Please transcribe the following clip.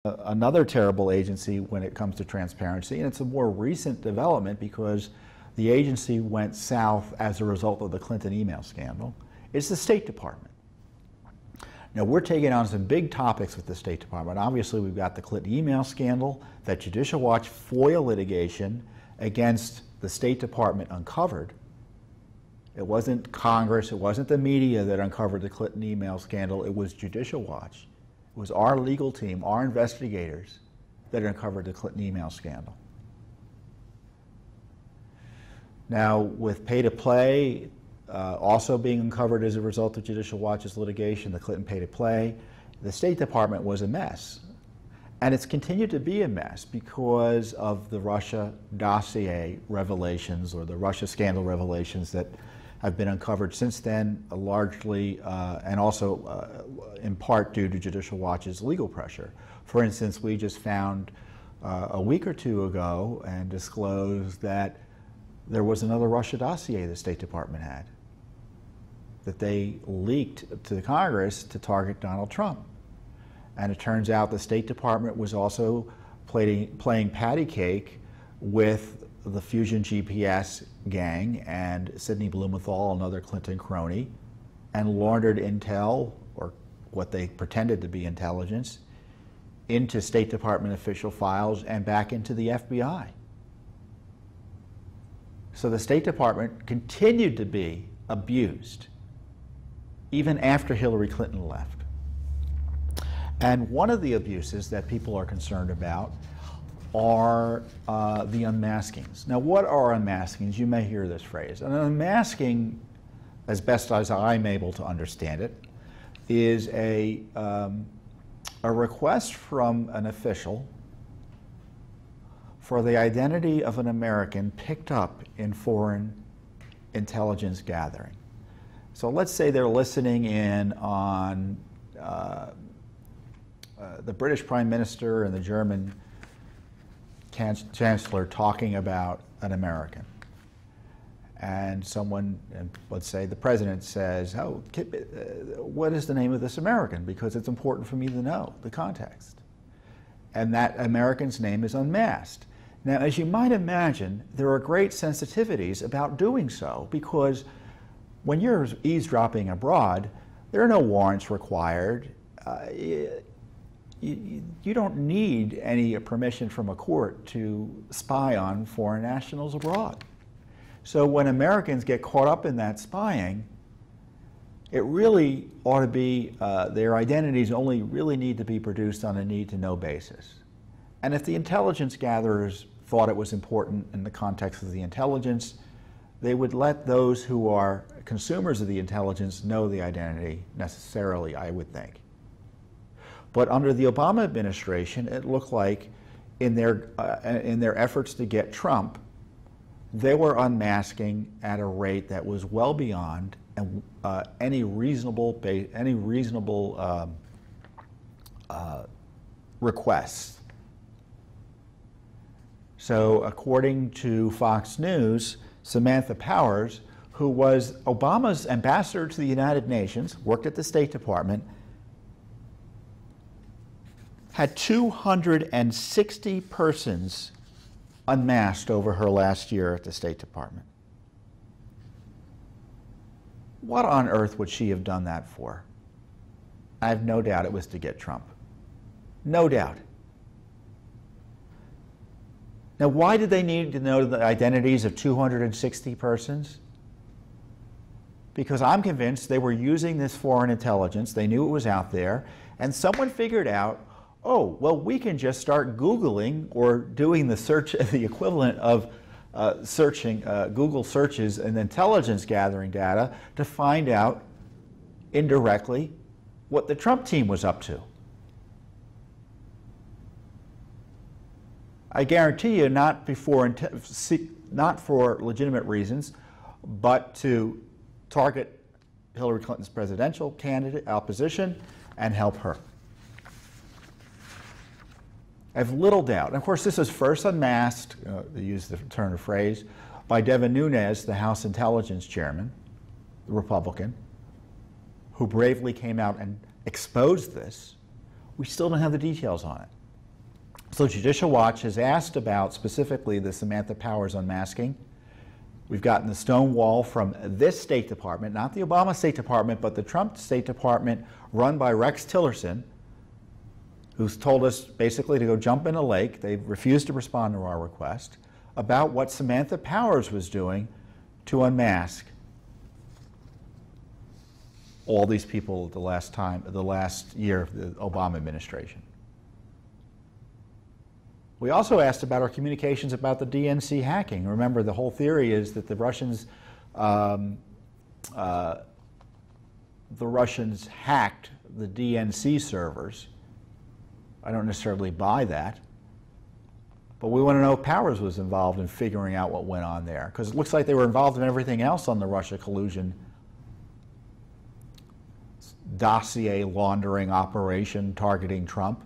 Another terrible agency when it comes to transparency, and it's a more recent development because the agency went south as a result of the Clinton email scandal, is the State Department. Now, we're taking on some big topics with the State Department. Obviously, we've got the Clinton email scandal, that Judicial Watch FOIA litigation against the State Department uncovered. It wasn't Congress, it wasn't the media that uncovered the Clinton email scandal, it was Judicial Watch. It was our legal team, our investigators, that uncovered the Clinton email scandal. Now, with pay-to-play also being uncovered as a result of Judicial Watch's litigation, the Clinton pay-to-play, the State Department was a mess. And it's continued to be a mess because of the Russia dossier revelations, or the Russia scandal revelations that have been uncovered since then, largely and also in part due to Judicial Watch's legal pressure. For instance, we just found a week or two ago and disclosed that there was another Russia dossier the State Department had that they leaked to Congress to target Donald Trump. And it turns out the State Department was also playing patty cake with the Fusion GPS gang and Sidney Blumenthal, another Clinton crony, and laundered intel, or what they pretended to be intelligence, into State Department official files and back into the FBI. So the State Department continued to be abused even after Hillary Clinton left. And one of the abuses that people are concerned about are the unmaskings. Now, what are unmaskings? You may hear this phrase. An unmasking, as best as I'm able to understand it, is a request from an official for the identity of an American picked up in foreign intelligence gathering. So let's say they're listening in on the British Prime Minister and the German Chancellor talking about an American. And someone, let's say the President says, oh, what is the name of this American? Because it's important for me to know the context. And that American's name is unmasked. Now, as you might imagine, there are great sensitivities about doing so, because when you're eavesdropping abroad, there are no warrants required. You don't need any permission from a court to spy on foreign nationals abroad. So when Americans get caught up in that spying, it really ought to be, their identities only really need to be produced on a need-to-know basis. And if the intelligence gatherers thought it was important in the context of the intelligence, they would let those who are consumers of the intelligence know the identity necessarily, I would think. But under the Obama administration, it looked like in their efforts to get Trump, they were unmasking at a rate that was well beyond any reasonable requests. So according to Fox News, Samantha Power, who was Obama's ambassador to the United Nations, worked at the State Department, had 260 persons unmasked over her last year at the State Department. What on earth would she have done that for? I have no doubt it was to get Trump. No doubt. Now, why did they need to know the identities of 260 persons? Because I'm convinced they were using this foreign intelligence, they knew it was out there, and someone figured out, oh, well, we can just start Googling or doing the search, the equivalent of searching Google searches and intelligence gathering data to find out indirectly what the Trump team was up to. I guarantee you, not for legitimate reasons, but to target Hillary Clinton's presidential candidate opposition and help her. I have little doubt. And of course, this was first unmasked, to use the turn of phrase, by Devin Nunes, the House Intelligence Chairman, the Republican, who bravely came out and exposed this. We still don't have the details on it. So Judicial Watch has asked about specifically the Samantha Powers unmasking. We've gotten the stonewall from this State Department, not the Obama State Department, but the Trump State Department run by Rex Tillerson, who's told us basically to go jump in a lake. They refused to respond to our request about what Samantha Powers was doing to unmask all these people the last year of the Obama administration. We also asked about our communications about the DNC hacking. Remember, the whole theory is that the Russians hacked the DNC servers. I don't necessarily buy that, but we want to know if Powers was involved in figuring out what went on there, because it looks like they were involved in everything else on the Russia collusion dossier laundering operation targeting Trump.